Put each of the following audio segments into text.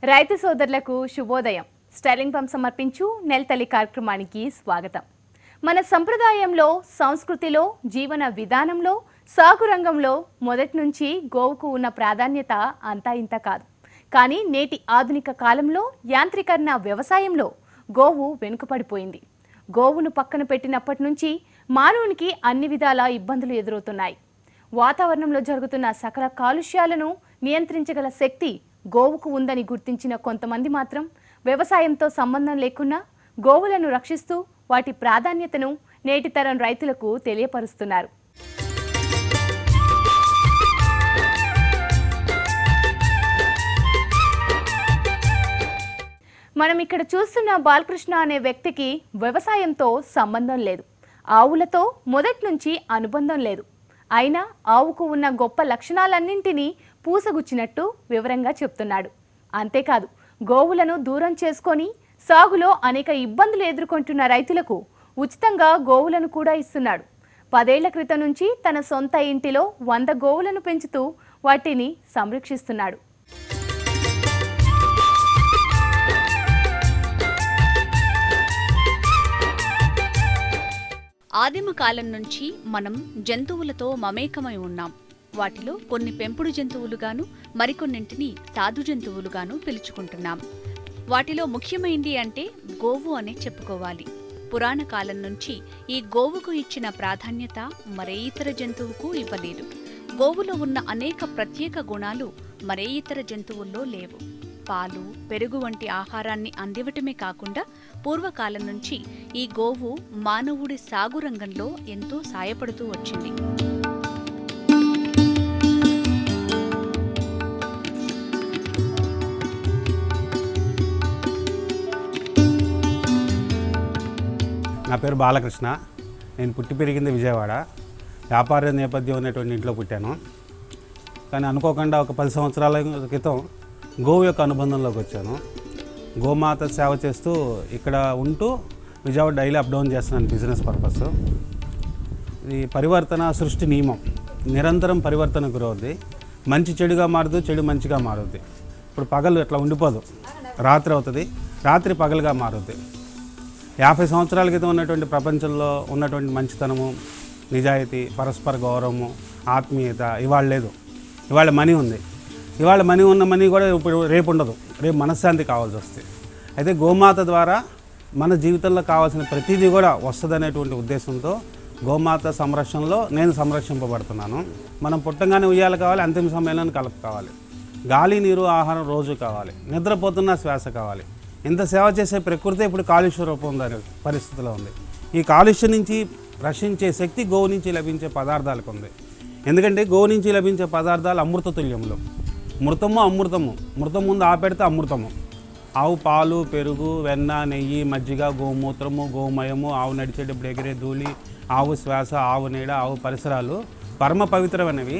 రైతు సోదరులకు శుభోదయం. స్టైలింగ్ పంప్ సమర్పించు నెల్తల్లి కార్యక్రమానికి స్వాగతం. మన సంప్రదాయంలో, సంస్కృతిలో, జీవన విధానంలో, సాగు రంగంలో మొదటి నుంచి గోవుకు ఉన్న ప్రాధాన్యత అంతా ఇంత కాదు. కానీ నేటి ఆధునిక కాలంలో యాంత్రీకరణ వ్యవసాయంలో గోవు వెనుకపడిపోయింది. గోవును పక్కన పెట్టినప్పటి నుంచి మానవునికి అన్ని విధాల ఇబ్బందులు ఎదురవుతున్నాయి. వాతావరణంలో జరుగుతున్న సకల కాలుష్యాలను నియంత్రించగల శక్తి గోవుకు ఉందని గుర్తించిన కొంతమంది మాత్రం వ్యవసాయంతో సంబంధం లేకున్నా గోవులను రక్షిస్తూ వాటి ప్రాధాన్యతను నేటి తరం రైతులకు తెలియపరుస్తున్నారు. మనం ఇక్కడ చూస్తున్న బాలకృష్ణ అనే వ్యక్తికి వ్యవసాయంతో సంబంధం లేదు. ఆవులతో మొదటి నుంచి అనుబంధం లేదు. అయినా ఆవుకు ఉన్న గొప్ప లక్షణాలన్నింటినీ పూసగుచ్చినట్టు వివరంగా చెప్తున్నాడు. అంతేకాదు, గోవులను దూరం చేసుకొని సాగులో అనేక ఇబ్బందులు ఎదుర్కొంటున్న రైతులకు ఉచితంగా గోవులను కూడా ఇస్తున్నాడు. 10 ఏళ్ల క్రితం నుంచి తన సొంత ఇంటిలో 100 గోవులను పెంచుతూ వాటిని సంరక్షిస్తున్నాడు. ఆదిమ కాలం నుంచి మనం జంతువులతో మమేకమై ఉన్నాం. వాటిలో కొన్ని పెంపుడు జంతువులుగాను, మరికొన్నింటిని సాధు జంతువులుగాను పిలుచుకుంటున్నాం. వాటిలో ముఖ్యమైంది అంటే గోవు అనే చెప్పుకోవాలి. పురాణ కాలం నుంచి ఈ గోవుకు ఇచ్చిన ప్రాధాన్యత మరే ఇతర జంతువుకు ఇవ్వలేదు. గోవులో ఉన్న అనేక ప్రత్యేక గుణాలు మరే ఇతర జంతువుల్లో లేవు. పాలు, పెరుగు వంటి ఆహారాన్ని అందివటమే కాకుండా పూర్వకాలం నుంచి ఈ గోవు మానవుడి సాగు రంగంలో ఎంతో సాయపడుతూ వచ్చింది. నా పేరు బాలకృష్ణ. నేను పుట్టి పెరిగింది విజయవాడ. వ్యాపార నేపథ్యం ఉన్నటువంటి ఇంట్లో పుట్టాను. కానీ అనుకోకుండా ఒక 10 సంవత్సరాల క్రితం గోవు యొక్క అనుబంధంలోకి వచ్చాను. గోమాత సేవ చేస్తూ ఇక్కడ ఉంటూ విజయవాడ డైలీ అప్ డౌన్ చేస్తున్నాను బిజినెస్ పర్పస్. ఇది పరివర్తన సృష్టి నియమం. నిరంతరం పరివర్తన గురవుద్ది. మంచి చెడుగా మారుద్ది, చెడు మంచిగా మారుద్ది. ఇప్పుడు పగలు ఎట్లా ఉండిపోదు, రాత్రి అవుతుంది, రాత్రి పగలుగా మారుద్ది. 50 సంవత్సరాల క్రితం ఉన్నటువంటి ప్రపంచంలో ఉన్నటువంటి మంచితనము, నిజాయితీ, పరస్పర గౌరవము, ఆత్మీయత ఇవాళ లేదు. ఇవాళ మనీ ఉంది. ఇవాళ మనీ ఉన్న మనీ కూడా ఇప్పుడు రేపు ఉండదు. రేపు మనశ్శాంతి కావాల్సి వస్తుంది. అయితే గోమాత ద్వారా మన జీవితంలో కావాల్సిన ప్రతిదీ కూడా వస్తుందనేటువంటి ఉద్దేశంతో గోమాత సంరక్షణలో నేను సంరక్షింపబడుతున్నాను. మనం పుట్టంగానే ఉయ్యాల కావాలి, అంతిమ సమయంలో కలుపు కావాలి, గాలి, నీరు, ఆహారం రోజు కావాలి, నిద్రపోతున్న శ్వాస కావాలి. ఇంత సేవ చేసే ప్రకృతి ఇప్పుడు కాలుష్య రూపం ఉందనే పరిస్థితిలో ఉంది. ఈ కాలుష్యం నుంచి రక్షించే శక్తి గోవు నుంచి లభించే పదార్థాలకు ఉంది. ఎందుకంటే గోవు నుంచి లభించే పదార్థాలు అమృత తుల్యములు. మృతము అమృతము. మృతం ముందు ఆపెడితే అమృతము. ఆవు పాలు, పెరుగు, వెన్న, నెయ్యి, మజ్జిగ, గోమూత్రము, గోమయము, ఆవు నడిచేటప్పుడు ఎగిరే ధూళి, ఆవు శ్వాస, ఆవు నీడ, ఆవు పరిసరాలు పరమ పవిత్రమైనవి.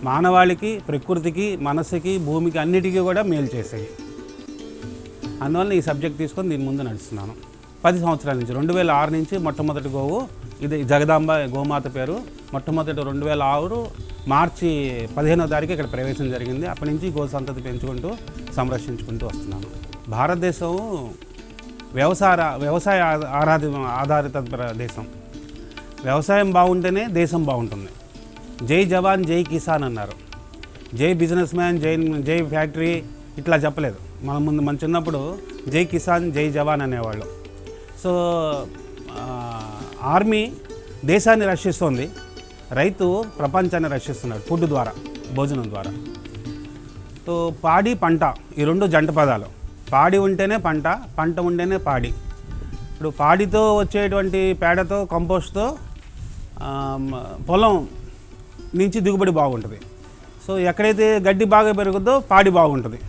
మానవాళికి, ప్రకృతికి, మనసుకి, భూమికి అన్నిటికీ కూడా మేలు చేసాయి. అందువల్ల ఈ సబ్జెక్ట్ తీసుకొని దీని ముందు నడుస్తున్నాను. 10 సంవత్సరాల నుంచి 2006 నుంచి మొట్టమొదటి గోవు ఇది జగదాంబ గోమాత పేరు. మొట్టమొదటి 2006 మార్చి 15వ తారీఖు ఇక్కడ ప్రవేశం జరిగింది. అప్పటి నుంచి గో సంతతి పెంచుకుంటూ సంరక్షించుకుంటూ వస్తున్నాను. భారతదేశం వ్యవసాయ ఆధారిత దేశం. వ్యవసాయం బాగుంటేనే దేశం బాగుంటుంది. జై జవాన్ జై కిసాన్ అన్నారు. జై బిజినెస్ మ్యాన్, జై ఫ్యాక్టరీ ఇట్లా చెప్పలేదు. మన చిన్నప్పుడు జై కిసాన్ జై జవాన్ అనేవాళ్ళు. సో ఆర్మీ దేశాన్ని రక్షిస్తుంది, రైతు ప్రపంచాన్ని రక్షిస్తున్నాడు ఫుడ్ ద్వారా, భోజనం ద్వారా. సో పాడి, పంట ఈ రెండు జంట పదాలు. పాడి ఉంటేనే పంట, పంట ఉంటేనే పాడి. ఇప్పుడు పాడితో వచ్చేటువంటి పేడతో, కంపోస్ట్తో పొలం నుంచి దిగుబడి బాగుంటుంది. సో ఎక్కడైతే గడ్డి బాగా పెరుగుద్దో పాడి బాగుంటుంది.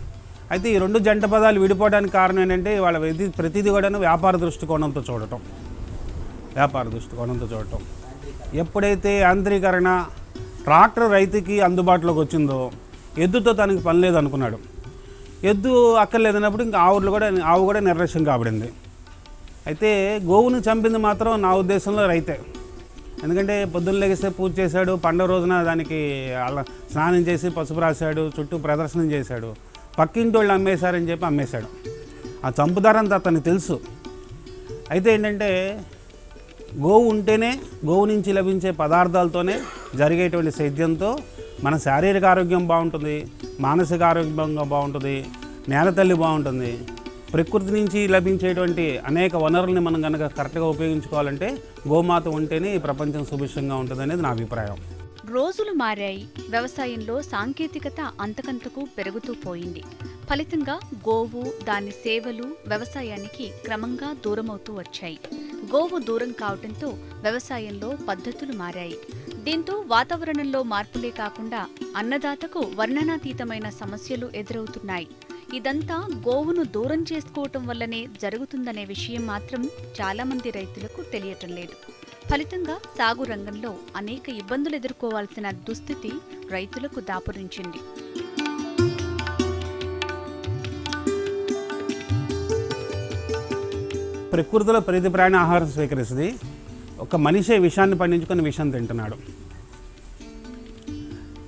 అయితే ఈ రెండు జంట పదాలు విడిపోవడానికి కారణం ఏంటంటే వాళ్ళ ప్రతిదీ కూడా వ్యాపార దృష్టికోణంతో చూడటం. ఎప్పుడైతే యాంత్రీకరణ, ట్రాక్టర్ రైతుకి అందుబాటులోకి వచ్చిందో ఎద్దుతో తనకి పని లేదు అనుకున్నాడు. ఎద్దు అక్కర్లేదన్నప్పుడు ఇంకా ఆవు కూడా నిర్లక్ష్యం కాబడింది. అయితే గోవును చంపింది మాత్రం నా ఉద్దేశంలో రైతే. ఎందుకంటే పొద్దున్న లెగిస్తే పూజ చేశాడు, పండుగ రోజున దానికి స్నానం చేసి పసుపు రాశాడు, చుట్టూ ప్రదర్శనం చేశాడు. పక్కింటి వాళ్ళు అమ్మేశారని చెప్పి అమ్మేశాడు. ఆ చంపుదారంతా అతనికి తెలుసు. అయితే ఏంటంటే గోవు ఉంటేనే, గోవు నుంచి లభించే పదార్థాలతోనే జరిగేటువంటి సేద్యంతో మన శారీరక ఆరోగ్యం బాగుంటుంది, మానసిక ఆరోగ్యంగా బాగుంటుంది, నేలతల్లి బాగుంటుంది. ప్రకృతి నుంచి లభించేటువంటి అనేక వనరుల్ని మనం కనుక కరెక్ట్గా ఉపయోగించుకోవాలంటే గోమాత ఉంటేనే ఈ ప్రపంచం సుభిక్షంగా ఉంటుంది అనేది నా అభిప్రాయం. రోజులు మారాయి. వ్యవసాయంలో సాంకేతికత అంతకంతకు పెరుగుతూ పోయింది. ఫలితంగా గోవు, దాని సేవలు వ్యవసాయానికి క్రమంగా దూరమవుతూ వచ్చాయి. గోవు దూరం కావడంతో వ్యవసాయంలో పద్ధతులు మారాయి. దీంతో వాతావరణంలో మార్పులే కాకుండా అన్నదాతకు వర్ణనాతీతమైన సమస్యలు ఎదురవుతున్నాయి. ఇదంతా గోవును దూరం చేసుకోవటం వల్లనే జరుగుతుందనే విషయం మాత్రం చాలామంది రైతులకు తెలియటం లేదు. ఫలితంగా సాగు రంగంలో అనేక ఇబ్బందులు ఎదుర్కోవాల్సిన దుస్థితి రైతులకు దాపురించింది. ప్రకృతిలో ప్రతి ప్రాణి ఆహారం స్వీకరిస్తుంది. ఒక మనిషే విషాన్ని పండించుకొని విషం తింటున్నాడు.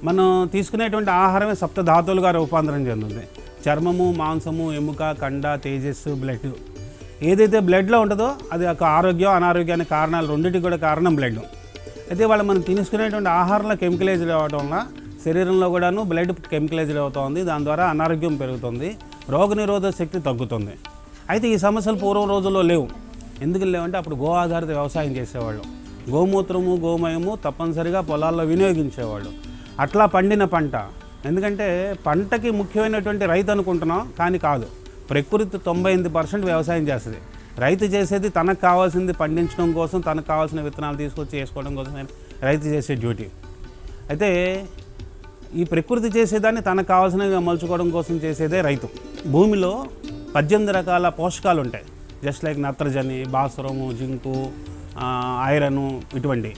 మనం తీసుకునేటువంటి ఆహారమే సప్తధాతువులుగా రూపాంతరం చెందుతుంది. చర్మము, మాంసము, ఎముక, కండ, తేజస్సు, బ్లడ్. ఏదైతే బ్లడ్లో ఉంటుందో అది ఒక ఆరోగ్యం, అనారోగ్యానికి కారణాలు రెండింటికి కూడా కారణం బ్లడ్. అయితే మనం తీసుకునేటువంటి ఆహారంలో కెమికలైజ్డ్ అవ్వడం వల్ల శరీరంలో కూడాను బ్లడ్ కెమికలైజ్డ్ అవుతుంది. దాని ద్వారా అనారోగ్యం పెరుగుతుంది, రోగనిరోధక శక్తి తగ్గుతుంది. అయితే ఈ సమస్యలు పూర్వం రోజుల్లో లేవు. ఎందుకు లేవంటే అప్పుడు గో ఆధారిత వ్యవసాయం చేసేవాళ్ళు. గోమూత్రము, గోమయము తప్పనిసరిగా పొలాల్లో వినియోగించేవాళ్ళు. అట్లా పండిన పంట, ఎందుకంటే పంటకి ముఖ్యమైనటువంటి రైతు అనుకుంటున్నాం, కానీ కాదు. ప్రకృతి 98% వ్యవసాయం చేస్తుంది. రైతు చేసేది తనకు కావాల్సింది పండించడం కోసం, తనకు కావాల్సిన విత్తనాలు తీసుకొచ్చి వేసుకోవడం కోసం రైతు చేసే డ్యూటీ. అయితే ఈ ప్రకృతి చేసేదాన్ని తనకు కావాల్సినవి మలుచుకోవడం కోసం చేసేదే రైతు. భూమిలో 18 రకాల పోషకాలు ఉంటాయి. జస్ట్ లైక్ నత్రజని, భాస్వరము, జింకు, ఐరను, ఇటువంటి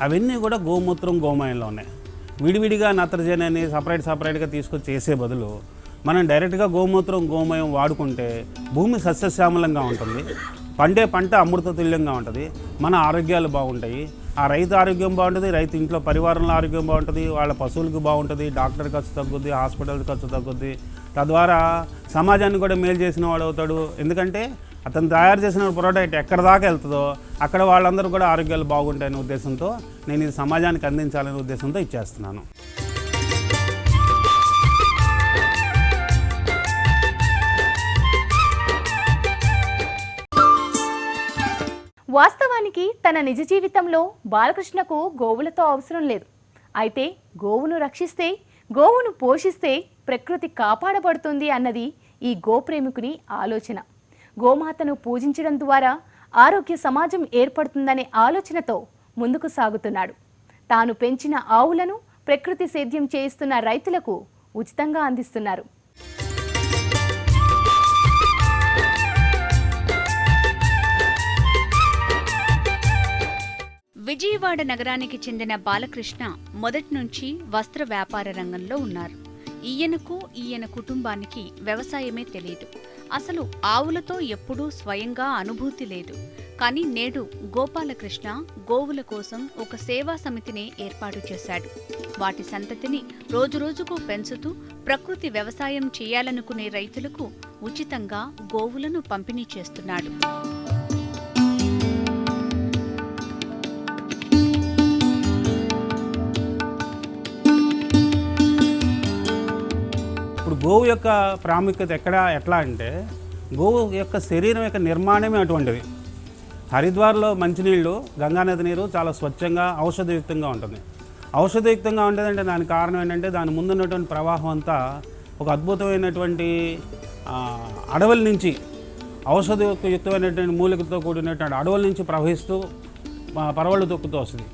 అవన్నీ కూడా గోమూత్రం, గోమయంలో ఉన్నాయి. విడివిడిగా నత్రజని అని సపరేట్గా తీసుకొచ్చి చేసే బదులు మనం డైరెక్ట్గా గోమూత్రం, గోమయం వాడుకుంటే భూమి సస్యశ్యామలంగా ఉంటుంది, పండే పంట అమృతతుల్యంగా ఉంటుంది, మన ఆరోగ్యాలు బాగుంటాయి. ఆ రైతు ఆరోగ్యం బాగుంటుంది, రైతు ఇంట్లో పరివారంలో ఆరోగ్యం బాగుంటుంది, వాళ్ళ పశువులకు బాగుంటుంది, డాక్టర్ ఖర్చు తగ్గుద్ది, హాస్పిటల్ ఖర్చు తగ్గుద్ది. తద్వారా సమాజాన్ని కూడా మేలు చేసిన వాడు అవుతాడు. ఎందుకంటే అతను తయారు చేసిన ప్రోడక్ట్ ఎక్కడ దాకా వెళ్తుందో అక్కడ వాళ్ళందరూ కూడా ఆరోగ్యాలు బాగుంటాయనే ఉద్దేశంతో నేను ఇది సమాజానికి అందించాలనే ఉద్దేశంతో ఇచ్చేస్తున్నాను. వాస్తవానికి తన నిజ జీవితంలో బాలకృష్ణకు గోవులతో అవసరం లేదు. అయితే గోవును రక్షిస్తే, గోవును పోషిస్తే ప్రకృతి కాపాడబడుతుంది అన్నది ఈ గోప్రేమికుని ఆలోచన. గోమాతను పూజించడం ద్వారా ఆరోగ్య సమాజం ఏర్పడుతుందనే ఆలోచనతో ముందుకు సాగుతున్నాడు. తాను పెంచిన ఆవులను ప్రకృతి సేద్యం చేయిస్తున్న రైతులకు ఉచితంగా అందిస్తున్నారు. విజయవాడ నగరానికి చెందిన బాలకృష్ణ మొదటి నుంచి వస్త్ర వ్యాపార రంగంలో ఉన్నారు. ఈయన కుటుంబానికి వ్యవసాయమే తెలియదు. అసలు ఆవులతో ఎప్పుడూ స్వయంగా అనుభూతి లేదు. కానీ నేడు గోపాలకృష్ణ గోవుల కోసం ఒక సేవా సమితిని ఏర్పాటు చేశాడు. వాటి సంతతిని రోజురోజుకు పెంచుతూ ప్రకృతి వ్యవసాయం చేయాలనుకునే రైతులకు ఉచితంగా గోవులను పంపిణీ చేస్తున్నాడు. ఇప్పుడు గోవు యొక్క ప్రాముఖ్యత ఎట్లా అంటే గోవు యొక్క శరీరం యొక్క నిర్మాణమే అటువంటిది. హరిద్వార్లో మంచినీళ్ళు, గంగానది నీరు చాలా స్వచ్ఛంగా ఔషధయుక్తంగా ఉంటుంది. ఔషధయుక్తంగా ఉంటుందంటే దానికి కారణం ఏంటంటే దాని ముందున్నటువంటి ప్రవాహం అంతా ఒక అద్భుతమైనటువంటి అడవుల నుంచి, ఔషధయుక్తమైనటువంటి మూలికతో కూడినటువంటి అడవుల నుంచి ప్రవహిస్తూ పరవళ్ళు తొక్కుతూ వస్తుంది.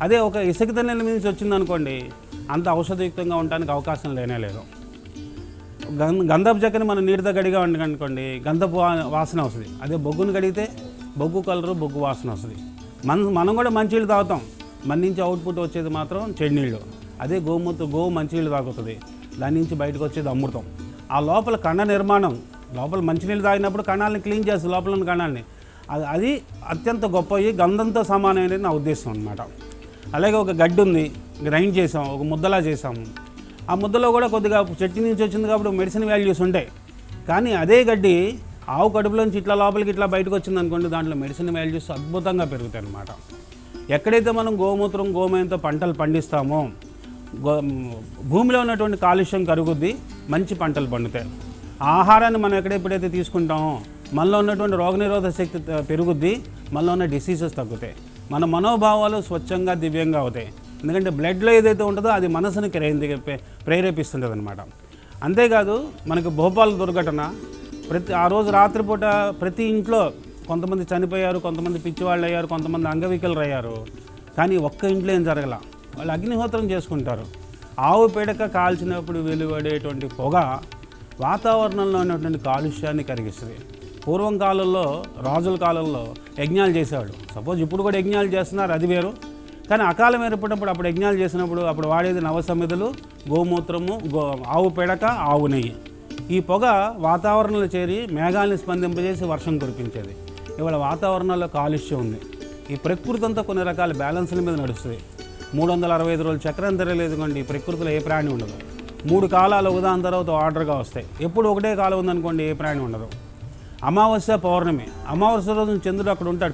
అదే ఒక ఇసుక నెల నుంచి వచ్చిందనుకోండి, అంత ఔషధయుక్తంగా ఉండడానికి అవకాశం లేదు. గంధపు చెక్కని మనం నీటితో గడిగా అనుకోండి, గంధపు వాసన వస్తుంది. అదే బొగ్గును గడిగితే బొగ్గు కలరు, బొగ్గు వాసన వస్తుంది. మనం కూడా మంచినీళ్ళు తాగుతాం, మన నుంచి అవుట్పుట్ వచ్చేది మాత్రం చెడు నీళ్ళు. అదే గోవు మంచినీళ్ళు తాగుతుంది, దాని నుంచి బయటకు వచ్చేది అమృతం. ఆ లోపల కణ నిర్మాణం, లోపల మంచినీళ్ళు తాగినప్పుడు కణాలని క్లీన్ చేస్తుంది, లోపల ఉన్న కణాలని. అది అత్యంత గొప్పవి, గంధంతో సమానమైనది నా ఉద్దేశం అనమాట. అలాగే ఒక గడ్డి ఉంది, గ్రైండ్ చేసాం, ఒక ముద్దలా చేసాము. ఆ ముద్దలో కూడా కొద్దిగా చెట్టు నుంచి వచ్చింది కాబట్టి మెడిసిన్ వాల్యూస్ ఉంటాయి. కానీ అదే గడ్డి ఆవు కడుపులోంచి ఇట్లా లోపలికి ఇట్లా బయటకు వచ్చింది అనుకోండి, దాంట్లో మెడిసిన్ వాల్యూస్ అద్భుతంగా పెరుగుతాయి అన్నమాట. ఎక్కడైతే మనం గోమూత్రం గోమయంతో పంటలు పండిస్తామో భూమిలో ఉన్నటువంటి కాలుష్యం కరుగుద్ది, మంచి పంటలు పండుతాయి. ఆహారాన్ని మనం ఎప్పుడైతే తీసుకుంటామో మనలో ఉన్నటువంటి రోగనిరోధక శక్తి పెరుగుద్ది, మనలో ఉన్న డిసీజెస్ తగ్గుతాయి, మన మనోభావాలు స్వచ్ఛంగా దివ్యంగా అవుతాయి. ఎందుకంటే బ్లడ్లో ఏదైతే ఉంటుందో అది మనసుని ప్రేరేపిస్తుంటుంది అనమాట. అంతేకాదు మనకు భోపాల్ దుర్ఘటన ఆ రోజు రాత్రిపూట ప్రతి ఇంట్లో కొంతమంది చనిపోయారు, కొంతమంది పిచ్చివాళ్ళు అయ్యారు, కొంతమంది అంగవికలు అయ్యారు. కానీ ఒక్క ఇంట్లో ఏం జరగల, వాళ్ళు అగ్నిహోత్రం చేసుకుంటారు. ఆవు పేడక కాల్చినప్పుడు వెలువడేటువంటి పొగ వాతావరణంలో ఉన్నటువంటి కాలుష్యాన్ని కరిగిస్తుంది. పూర్వం కాలంలో రాజుల కాలంలో యజ్ఞాలు చేసేవాడు. సపోజ్ ఇప్పుడు కూడా యజ్ఞాలు చేస్తున్నారు, అది వేరు. కానీ అకాలం ఏర్పడినప్పుడు అప్పుడు యజ్ఞాలు చేసినప్పుడు అప్పుడు వాడేది నవసమిధులు, గోమూత్రము, ఆవు పేడక, ఆవు నెయ్యి. ఈ పొగ వాతావరణంలో చేరి మేఘాలను స్పందింపజేసి వర్షం కురిపించేది. ఇవాళ వాతావరణంలో కాలుష్యం ఉంది. ఈ ప్రకృతి అంతా కొన్ని రకాల బ్యాలెన్స్ల మీద నడుస్తుంది. 365 రోజులు చక్రం తిరగలేదు కండి, ఈ ప్రకృతిలో ఏ ప్రాణి ఉండదు. 3 కాలాలు ఒకదాని తర్వాత ఆర్డర్గా వస్తాయి. ఎప్పుడు ఒకటే కాలం ఉందనుకోండి, ఏ ప్రాణి ఉండదు. అమావాస్య పౌర్ణమి, అమావాస్య రోజున చంద్రుడు అక్కడ ఉంటాడు,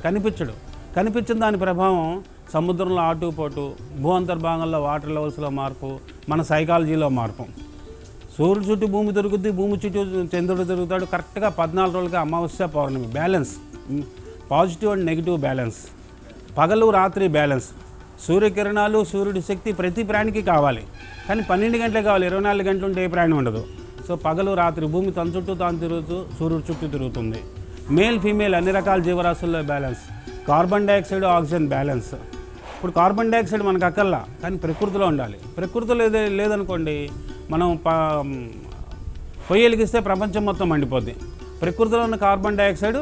కనిపించిన దాని ప్రభావం సముద్రంలో ఆటుపోటు, భూ అంతర్భాగంలో వాటర్ లెవెల్స్లో మార్పు, మన సైకాలజీలో మార్పు. సూర్యుడు చుట్టూ భూమి తిరుగుద్ది, భూమి చుట్టూ చంద్రుడు తిరుగుతాడు. కరెక్ట్గా 14 రోజులుగా అమావాస్య పౌర్ణమి balance, positive and negative balance, పగలు రాత్రి బ్యాలెన్స్. సూర్యకిరణాలు, సూర్యుడి శక్తి ప్రతి ప్రాణికి కావాలి. కానీ 12 గంటలే కావాలి, 24 గంటలు ఉంటే ఏ ప్రాణి ఉండదు. సో పగలు రాత్రి భూమి తన చుట్టూ తాను తిరుగుతూ సూర్యుడు చుట్టూ తిరుగుతుంది. మేల్ ఫీమేల్ అన్ని రకాల జీవరాశుల్లో balance, carbon dioxide oxygen balance. ఇప్పుడు కార్బన్ డైఆక్సైడ్ మనకు అక్కర్లా, కానీ ప్రకృతిలో ఉండాలి. ప్రకృతిలో లేదనుకోండి, మనం పొయ్యి వెలిగిస్తే ప్రపంచం మొత్తం మండిపోద్ది. ప్రకృతిలో ఉన్న కార్బన్ డైఆక్సైడ్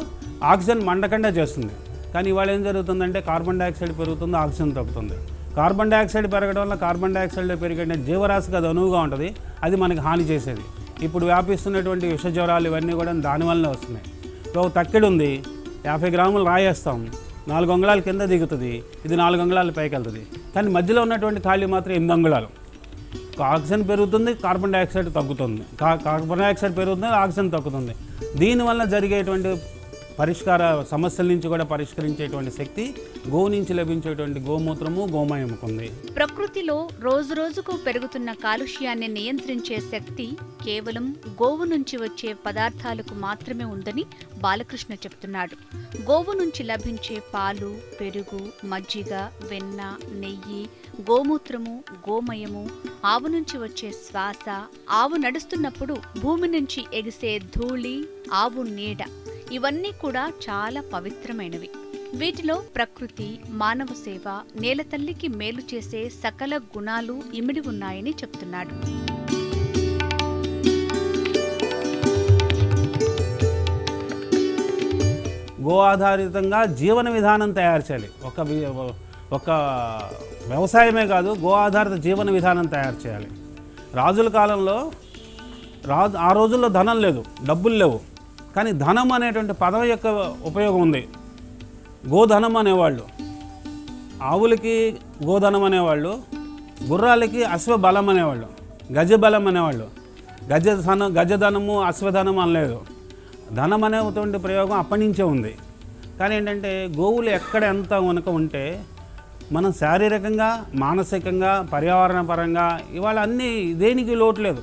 ఆక్సిజన్ మండకుండా చేస్తుంది. కానీ ఇవాళ ఏం జరుగుతుందంటే కార్బన్ డైఆక్సైడ్ పెరుగుతుంది, ఆక్సిజన్ తగ్గుతుంది. కార్బన్ డైఆక్సైడ్ పెరగడం వల్ల కార్బన్ డైఆక్సైడ్లో పెరిగే జీవరాశికి అది అనువుగా ఉంటుంది, అది మనకి హాని చేసేది. ఇప్పుడు వ్యాపిస్తున్నటువంటి విష జ్వరాలు ఇవన్నీ కూడా దానివల్లనే వస్తున్నాయి. ఒక తక్కెడు ఉంది, 50 గ్రాములు రాయేస్తాం, 4 అంగుళాల కింద దిగుతుంది, ఇది 4 అంగుళాల పైకి వెళ్తుంది. కానీ మధ్యలో ఉన్నటువంటి ఖాళీ మాత్రం 8 అంగుళాలు. ఆక్సిజన్ పెరుగుతుంది, కార్బన్ డైఆక్సైడ్ తగ్గుతుంది, కార్బన్ డైఆక్సైడ్ పెరుగుతుంది, ఆక్సిజన్ తగ్గుతుంది. దీనివల్ల జరిగేటువంటి పరిష్కార సమస్యల నుంచి కూడా పరిష్కరించేటువంటి శక్తి గోవు నుంచి లభించేటువంటి గోమూత్రము, గోమయముకుంది. ప్రకృతిలో రోజురోజుకు పెరుగుతున్న కాలుష్యాన్ని నియంత్రించే శక్తి కేవలం గోవు నుంచి వచ్చే పదార్థాలకు మాత్రమే ఉందని బాలకృష్ణ చెబుతున్నాడు. గోవు నుంచి లభించే పాలు, పెరుగు, మజ్జిగ, వెన్న, నెయ్యి, గోమూత్రము, గోమయము, ఆవు నుంచి వచ్చే శ్వాస, ఆవు నడుస్తున్నప్పుడు భూమి నుంచి ఎగిసే ధూళి, ఆవు నీడ, ఇవన్నీ కూడా చాలా పవిత్రమైనవి. వీటిలో ప్రకృతి, మానవ సేవ, నేలతల్లికి మేలు చేసే సకల గుణాలు ఇమిడి ఉన్నాయని చెప్తున్నాడు. గో ఆధారితంగా జీవన విధానం తయారు చేయాలి. ఒక వ్యవసాయమే కాదు, గో ఆధారిత జీవన విధానం తయారు చేయాలి. రాజుల కాలంలో ఆ రోజుల్లో ధనం లేదు, డబ్బులు లేవు. కానీ ధనం అనేటువంటి పదం యొక్క ఉపయోగం ఉంది. గోధనం అనేవాళ్ళు, ఆవులకి గోధనం అనేవాళ్ళు, గుర్రాలకి అశ్వబలం అనేవాళ్ళు, గజబలం అనేవాళ్ళు. గజధనము, అశ్వధనము అనలేదు. ధనం అనేటువంటి ప్రయోగం అప్పటి నుంచే ఉంది. కానీ ఏంటంటే గోవులు ఎక్కడ ఎంత కనుక ఉంటే మనం శారీరకంగా, మానసికంగా, పర్యావరణ పరంగా ఇవాళ అన్నీ దేనికి లోటు లేదు.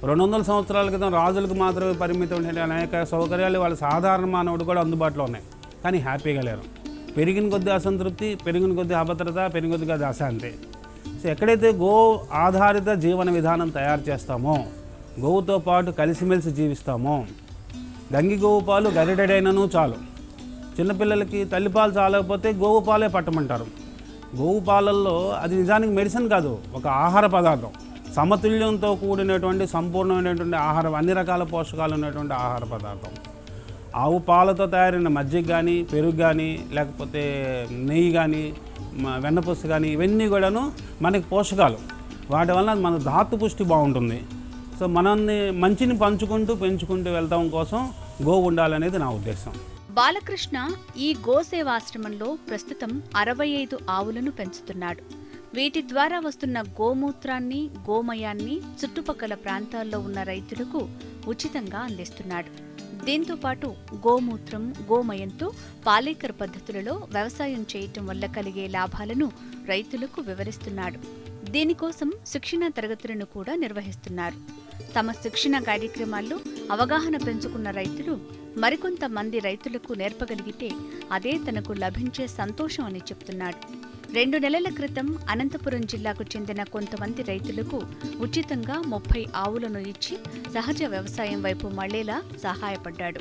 200 సంవత్సరాల క్రితం రాజులకు మాత్రమే పరిమితం అనేక సౌకర్యాలు వాళ్ళ సాధారణ మానవుడు కూడా అందుబాటులో ఉన్నాయి. కానీ హ్యాపీగా లేరు. పెరిగిన కొద్ది అసంతృప్తి, పెరిగిన కొద్ది అభద్రత, పెరిగిన కొద్దిగా అశాంతి. సో ఎక్కడైతే గో ఆధారిత జీవన విధానం తయారు చేస్తామో, గోవుతో పాటు కలిసిమెలిసి జీవిస్తామో, గంగి గోవు పాలు గరిడెడైనను చాలు. చిన్నపిల్లలకి తల్లిపాలు చాలకపోతే గోవు పాలే పట్టమంటారు. గోవు పాలల్లో అది నిజానికి మెడిసిన్ కాదు, ఒక ఆహార పదార్థం. సమతుల్యంతో కూడినటువంటి సంపూర్ణమైనటువంటి ఆహారం, అన్ని రకాల పోషకాలు ఉన్నటువంటి ఆహార పదార్థం. ఆవు పాలతో తయారైన మజ్జిగ కానీ, పెరుగు కానీ, లేకపోతే నెయ్యి కానీ, వెన్నపుస్సు కానీ, ఇవన్నీ కూడాను మనకి పోషకాలు. వాటి వల్ల మన ధాతు పుష్టి బాగుంటుంది. సో మనల్ని మంచిని పంచుకుంటూ పెంచుకుంటూ వెళ్తాం కోసం గోవు ఉండాలనేది నా ఉద్దేశం. బాలకృష్ణ ఈ గోసేవాశ్రమంలో ప్రస్తుతం 65 ఆవులను పెంచుతున్నాడు. వీటి ద్వారా వస్తున్న గోమూత్రాన్ని, గోమయాన్ని చుట్టుపక్కల ప్రాంతాల్లో ఉన్న రైతులకు ఉచితంగా అందిస్తున్నాడు. దీంతో పాటు గోమూత్రం, గోమయంతో పాలేకర్ పద్ధతులలో వ్యవసాయం చేయటం వల్ల కలిగే లాభాలను రైతులకు వివరిస్తున్నాడు. దీనికోసం శిక్షణా తరగతులను కూడా నిర్వహిస్తున్నారు. తమ శిక్షణ కార్యక్రమాల్లో అవగాహన పెంచుకున్న రైతులు మరికొంతమంది రైతులకు నేర్పగలిగితే అదే తనకు లభించే సంతోషం అని చెప్తున్నాడు. 2 నెలల క్రితం అనంతపురం జిల్లాకు చెందిన కొంతమంది రైతులకు ఉచితంగా 30 ఆవులను ఇచ్చి సహజ వ్యవసాయం వైపు మళ్లేలా సహాయపడ్డాడు.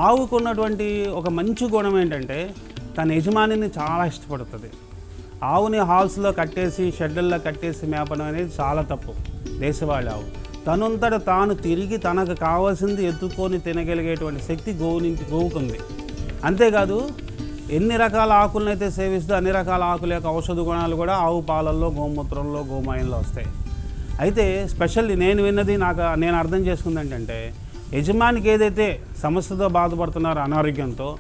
ఆవుకున్నటువంటి ఒక మంచి గుణం ఏంటంటే తన యజమానిని చాలా ఇష్టపడుతుంది. ఆవుని హాల్స్లో కట్టేసి షెడ్యూల్లో కట్టేసి మేపడం అనేది చాలా తప్పు. దేశవాళీ ఆవు తనంతట తాను తిరిగి తనకు కావాల్సింది ఎత్తుకొని తినగలిగేటువంటి శక్తి గోవుకుంది. అంతేకాదు ఎన్ని రకాల ఆకులను అయితే సేవిస్తూ అన్ని రకాల ఆకుల యొక్క ఔషధ గుణాలు కూడా ఆవు పాలల్లో, గోమూత్రంలో, గోమయంలో వస్తాయి. అయితే స్పెషల్లీ నేను విన్నది, నేను అర్థం చేసుకుంది ఏంటంటే యజమానికి ఏదైతే సమస్యతో బాధపడుతున్నారో అనారోగ్యంతో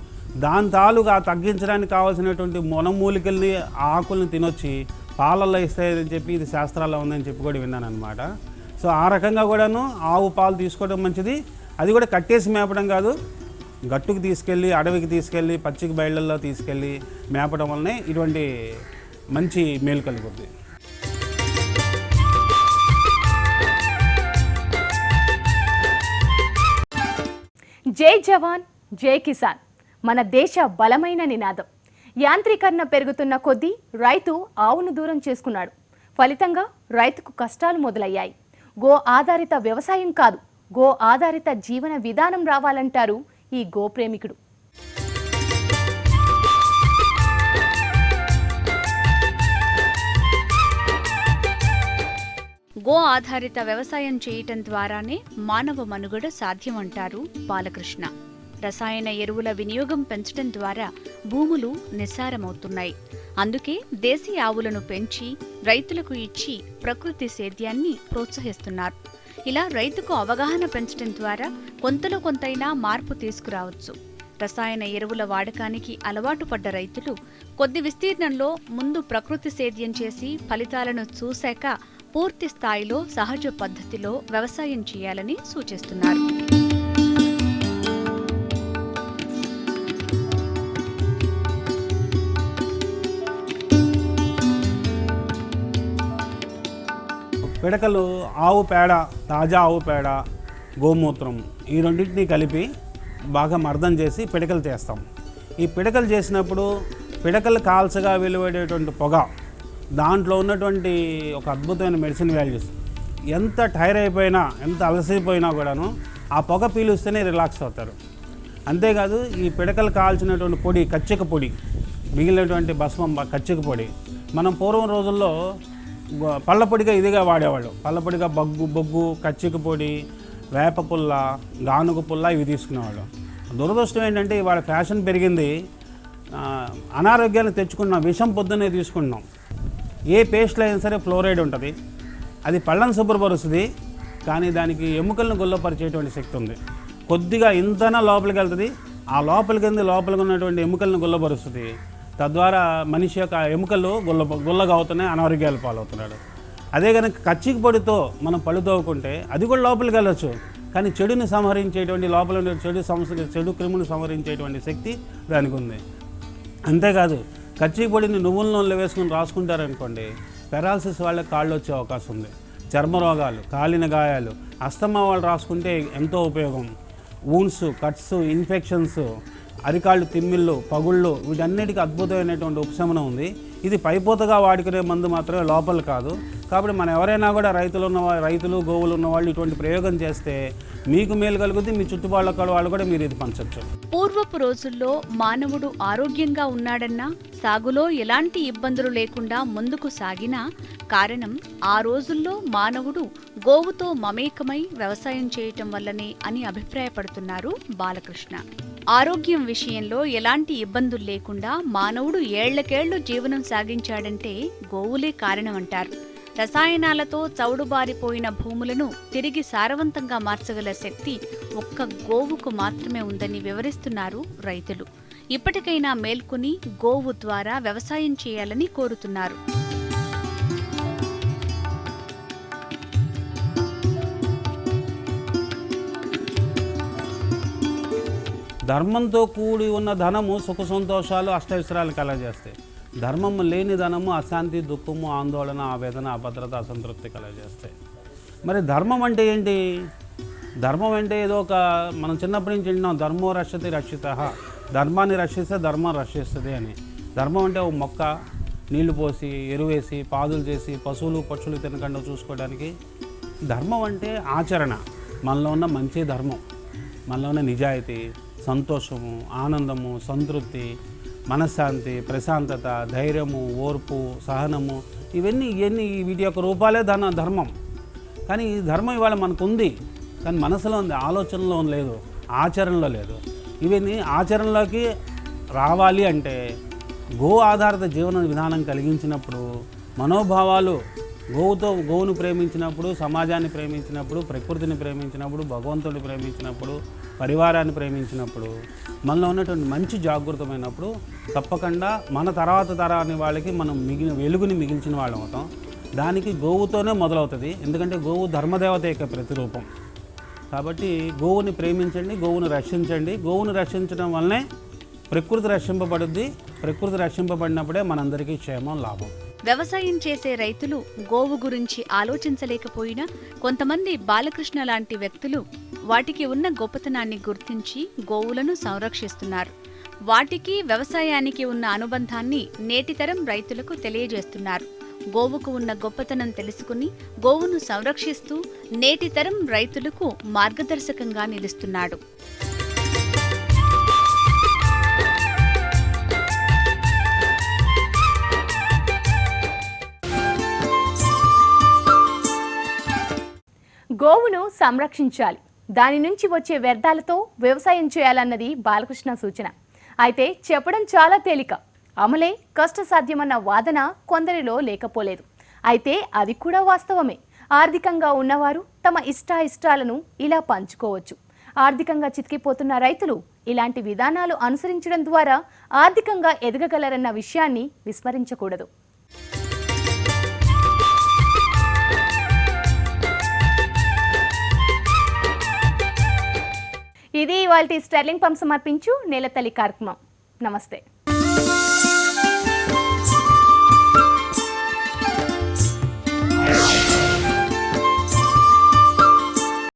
దాని తాలుగా తగ్గించడానికి కావాల్సినటువంటి మొనమూలికల్ని, ఆకుల్ని తినొచ్చి పాలల్లో ఇస్తాయని చెప్పి ఇది శాస్త్రాల్లో ఉందని చెప్పి కూడా విన్నాను అనమాట. సో ఆ రకంగా కూడాను ఆవు పాలు తీసుకోవడం మంచిది. అది కూడా కట్టేసి మేపడం కాదు, గట్టుకు తీసుకెళ్ళి, అడవికి తీసుకెళ్ళి, పచ్చిక బయళ్ళల్లో తీసుకెళ్ళి మేపడం వల్లనే ఇటువంటి మంచి మేలు కలుగుతుంది. జై జవాన్, జై కిసాన్ మన దేశ బలమైన నినాదం. యాంత్రీకరణ పెరుగుతున్న కొద్దీ రైతు ఆవును దూరం చేసుకున్నాడు. ఫలితంగా రైతుకు కష్టాలు మొదలయ్యాయి. గో ఆధారిత వ్యవసాయం కాదు, గో ఆధారిత జీవన విధానం రావాలంటారు ఈ గోప్రేమికుడు. గో ఆధారిత వ్యవసాయం చేయటం ద్వారానే మానవ మనుగడ సాధ్యమంటారు బాలకృష్ణ. రసాయన ఎరువుల వినియోగం పెంచడం ద్వారా భూములు నిస్సారమవుతున్నాయి. అందుకే దేశీ ఆవులను పెంచి రైతులకు ఇచ్చి ప్రకృతి సేద్యాన్ని ప్రోత్సహిస్తున్నారు. ఇలా రైతుకు అవగాహన పెంచడం ద్వారా కొంతలో కొంతైనా మార్పు తీసుకురావచ్చు. రసాయన ఎరువుల వాడకానికి అలవాటు పడ్డ రైతులు కొద్ది విస్తీర్ణంలో ముందు ప్రకృతి సేద్యం చేసి ఫలితాలను చూశాక పూర్తి స్థాయిలో సహజ పద్ధతిలో వ్యవసాయం చేయాలని సూచిస్తున్నారు. పిడకలు, ఆవు పేడ, తాజా ఆవు పేడ, గోమూత్రం ఈ రెండింటినీ కలిపి బాగా మర్దం చేసి పిడకలు చేస్తాం. ఈ పిడకలు చేసినప్పుడు పిడకలు కాల్చగా వెలువడేటువంటి పొగ, దాంట్లో ఉన్నటువంటి ఒక అద్భుతమైన మెడిసిన్ వాల్యూస్, ఎంత టైర్ అయిపోయినా, ఎంత అలసిపోయినా కూడాను ఆ పొగ పీలుస్తేనే రిలాక్స్ అవుతారు. అంతేకాదు ఈ పిడకలు కాల్చినటువంటి పొడి, కచ్చిక పొడి, మిగిలినటువంటి భస్మం కచ్చిక పొడి మనం పూర్వం రోజుల్లో పళ్ళపొడిగా ఇదిగా వాడేవాళ్ళు. పళ్ళపొడిగా బొగ్గు, కచ్చిక పొడి, వేప పుల్ల, గానుగ పుల్ల ఇవి తీసుకునేవాళ్ళు. దురదృష్టం ఏంటంటే ఇవాళ ఫ్యాషన్ పెరిగింది, అనారోగ్యాన్ని తెచ్చుకున్న విషం పొద్దున్నే తీసుకుంటున్నాం. ఏ పేస్ట్లో అయినా సరే ఫ్లోరైడ్ ఉంటుంది, అది పళ్ళను శుభ్రపరుస్తుంది, కానీ దానికి ఎముకలను గుల్లపరిచేటువంటి శక్తి ఉంది. కొద్దిగా ఇంతనా లోపలికి వెళ్తుంది, ఆ లోపలికి ఉన్నటువంటి ఎముకలను గుల్లపరుస్తుంది. తద్వారా మనిషి యొక్క ఎముకలు గుల్లగా అవుతున్నాయి, అనారోగ్యాలు పాలవుతున్నాడు. అదే కనుక కచ్చిక పొడితో మనం పళ్ళు తోవుకుంటే అది కూడా లోపలికి వెళ్ళొచ్చు, కానీ చెడుని సంహరించేటువంటి, లోపల ఉండే చెడు క్రిములు సంహరించేటువంటి శక్తి దానికి ఉంది. అంతేకాదు కచ్చిక పొడిని నువ్వుల నూనెలో వేసుకుని రాసుకుంటారనుకోండి, పెరాలసిస్ వాళ్ళకి కాళ్ళు వచ్చే అవకాశం ఉంది. చర్మ రోగాలు, కాలిన గాయాలు, అస్తమా వాళ్ళు రాసుకుంటే ఎంతో ఉపయోగం. వూండ్స్, కట్స్, ఇన్ఫెక్షన్స్, అరికాళ్ళు తిమ్మిళ్ళు, పగుళ్ళు వీటన్నిటికీ అద్భుతమైనటువంటి ఉపశమనం ఉంది. ఇది పైపోతగా వాడుకునే మందు మాత్రమే, లోపల కాదు. కాబట్టి మనం ఎవరైనా కూడా రైతులు, గోవులు ఉన్నవాళ్ళు ఇటువంటి ప్రయోగం చేస్తే మీకు మేలు కలుగుతుంది, మీ చుట్టుపక్కల వాళ్ళు కూడా మీరు ఇది పంచవచ్చు. పూర్వపు రోజుల్లో మానవుడు ఆరోగ్యంగా ఉన్నాడన్నా, సాగులో ఎలాంటి ఇబ్బందులు లేకుండా ముందుకు సాగినా కారణం ఆ రోజుల్లో మానవుడు గోవుతో మమేకమై వ్యవసాయం చేయటం వల్లనే అని అభిప్రాయపడుతున్నారు బాలకృష్ణ. ఆరోగ్యం విషయంలో ఎలాంటి ఇబ్బందులు లేకుండా మానవుడు ఏళ్లకేళ్లు జీవనం సాగించాడంటే గోవులే కారణమంటారు. రసాయనాలతో చౌడుబారిపోయిన భూములను తిరిగి సారవంతంగా మార్చగల శక్తి ఒక్క గోవుకు మాత్రమే ఉందని వివరిస్తున్నారు రైతులు. ఇప్పటికైనా మేల్కొని గోవు ద్వారా వ్యవసాయం చేయాలని కోరుతున్నారు. ధర్మంతో కూడి ఉన్న ధనము సుఖ సంతోషాలు అష్టైశ్వర్యాలు కలగజేస్తాయి. ధర్మం లేని ధనము అశాంతి, దుఃఖము, ఆందోళన, ఆవేదన, అభద్రత, అసంతృప్తి కలగజేస్తాయి. మరి ధర్మం అంటే ఏంటి? ధర్మం అంటే ఏదో ఒక మనం చిన్నప్పటి నుంచి వింటున్నాం, ధర్మో రక్షతి రక్షిత, ధర్మాన్ని రక్షిస్తే ధర్మం రక్షిస్తుంది అని. ధర్మం అంటే ఒక మొక్క నీళ్లు పోసి ఎరువేసి పాదులు చేసి పశువులు పక్షులు తినకుండా చూసుకోవడానికి. ధర్మం అంటే ఆచరణ, మనలో ఉన్న మంచి ధర్మం, మనలో ఉన్న నిజాయితీ, సంతోషము, ఆనందము, సంతృప్తి, మనశ్శాంతి, ప్రశాంతత, ధైర్యము, ఓర్పు, సహనము, ఇవన్నీ వీటి యొక్క రూపాలే ధర్మం. కానీ ఈ ధర్మం ఇవాళ మనకు ఉంది, కానీ మనసులో ఉంది, ఆలోచనలో లేదు, ఆచరణలో లేదు. ఇవన్నీ ఆచరణలోకి రావాలి అంటే గో ఆధారిత జీవన విధానం కలిగించినప్పుడు, మనోభావాలు గోవును ప్రేమించినప్పుడు, సమాజాన్ని ప్రేమించినప్పుడు, ప్రకృతిని ప్రేమించినప్పుడు, భగవంతుడిని ప్రేమించినప్పుడు, పరివారాన్ని ప్రేమించినప్పుడు, మనలో ఉన్నటువంటి మంచి జాగృతమైనప్పుడు తప్పకుండా మన తర్వాత తరాని వాళ్ళకి మనం వెలుగుని మిగిల్చిన వాళ్ళం అవుతాం. దానికి గోవుతోనే మొదలవుతుంది. ఎందుకంటే గోవు ధర్మదేవత యొక్క ప్రతిరూపం. కాబట్టి గోవుని ప్రేమించండి, గోవును రక్షించండి. గోవును రక్షించడం వల్లనే ప్రకృతి రక్షింపబడుద్ది. ప్రకృతి రక్షింపబడినప్పుడే మనందరికీ క్షేమం, లాభం. వ్యవసాయం చేసే రైతులు గోవు గురించి ఆలోచించలేకపోయినా కొంతమంది బాలకృష్ణ లాంటి వ్యక్తులు వాటికి ఉన్న గొప్పతనాన్ని గుర్తించి గోవులను సంరక్షిస్తున్నారు. వాటికి వ్యవసాయానికి ఉన్న అనుబంధాన్ని నేటితరం రైతులకు తెలియజేస్తున్నారు. గోవుకు ఉన్న గొప్పతనం తెలుసుకుని గోవును సంరక్షిస్తూ నేటితరం రైతులకు మార్గదర్శకంగా నిలుస్తున్నాడు. గోవును సంరక్షించాలి, దాని నుంచి వచ్చే వ్యర్థాలతో వ్యవసాయం చేయాలన్నది బాలకృష్ణ సూచన. అయితే చెప్పడం చాలా తేలిక, అమలే కష్టసాధ్యమన్న వాదన కొందరిలో లేకపోలేదు. అయితే అది కూడా వాస్తవమే. ఆర్థికంగా ఉన్నవారు తమ ఇష్టాలను ఇలా పంచుకోవచ్చు. ఆర్థికంగా చితికిపోతున్న రైతులు ఇలాంటి విధానాలు అనుసరించడం ద్వారా ఆర్థికంగా ఎదగగలరన్న విషయాన్ని విస్మరించకూడదు. ఇది ఇవాల్టి స్టెర్లింగ్ పంప్ సమర్పించు నేలతల్లి కార్యక్రమం. నమస్తే.